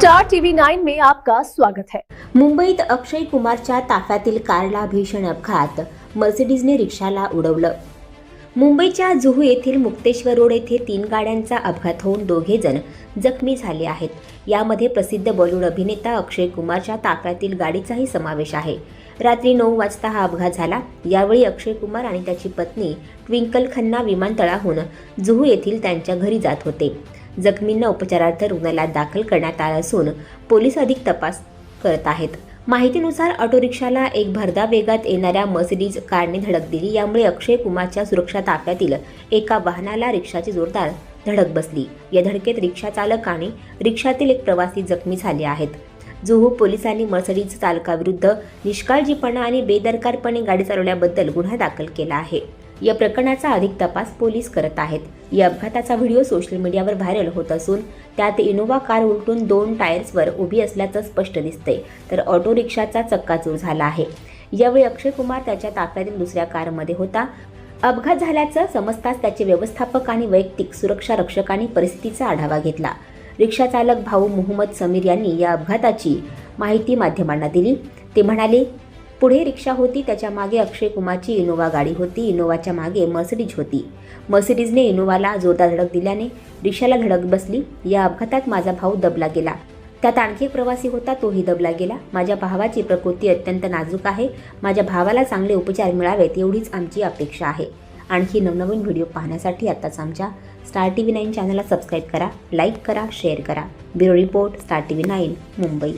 Star TV 9 में आपका स्वागत है। मुंबईत अक्षय कुमारच्या ताफ्यातील कारला भीषण अपघात, मर्सिडीजने रिक्षाला उडवलं. मुंबईच्या जुहू येथील मुक्तेश्वर रोड येथे 3 गाड्यांचा अपघात होऊन 2 जण जखमी झाले आहेत. यामध्ये प्रसिद्ध बॉलिवूड अभिनेता अक्षय कुमारच्या ताफ्यातील गाडीचाही समावेश आहे. रात्री 9 वाजता हा अपघात झाला. यावेळी अक्षय कुमार आणि त्याची पत्नी ट्विंकल खन्ना विमानतळाहून जुहू येथील त्यांच्या घरी जात होते. जखमींना उपचारार्थ रुग्णालयात दाखल करण्यात आलं असून पोलीस अधिक तपास करत आहेत. माहितीनुसार ऑटो रिक्षाला एक भरधाव वेगात येणाऱ्या मर्सिडीज कारने धडक दिली. यामुळे अक्षय कुमारच्या सुरक्षा ताफ्यातील एका वाहनाला रिक्षाची जोरदार धडक बसली. या धडकेत रिक्षा चालक आणि रिक्षातील एक प्रवासी जखमी झाले आहेत. जुहू पोलिसांनी मर्सिडीज चालकाविरुद्ध निष्काळजीपणा आणि बेदरकारपणे गाडी चालवल्याबद्दल गुन्हा दाखल केला आहे. या प्रकरणाचा अधिक तपास पोलीस करत आहेत. या अपघाताचा व्हिडिओ सोशल मीडियावर व्हायरल होत असून त्यात इनोव्हा कार उलटून 2 टायर्सवर उभी असल्याचं स्पष्ट दिसतंय, तर ऑटो रिक्षाचा चक्काचूर झाला आहे. यावेळी अक्षय कुमार त्याच्या ताफ्यातील दुसऱ्या कारमध्ये होता. अपघात झाल्याचं समजताच त्याचे व्यवस्थापक आणि वैयक्तिक सुरक्षा रक्षकांनी परिस्थितीचा आढावा घेतला. रिक्षा चालक भाऊ मोहम्मद समीर यांनी या अपघाताची माहिती माध्यमांना दिली. ते म्हणाले, पुढे रिक्षा होती, त्याच्या मागे अक्षय कुमारची इनोव्हा गाडी होती. इनोव्हाच्या मागे मर्सिडीज होती. मर्सिडीजने इनोव्हाला जोरदार धडक दिल्याने रिक्षाला धडक बसली. या अपघातात माझा भाऊ दबला गेला. त्यात आणखी एक प्रवासी होता, तोही दबला गेला. माझ्या भावाची प्रकृती अत्यंत नाजूक आहे. माझ्या भावाला चांगले उपचार मिळावेत एवढीच आमची अपेक्षा आहे. आणखी नवनवीन व्हिडिओ पाहण्यासाठी आताच आमच्या स्टार टीव्ही 9 चॅनलला सबस्क्राईब करा, लाईक करा, शेअर करा. Bureau report, star TV 9 Mumbai.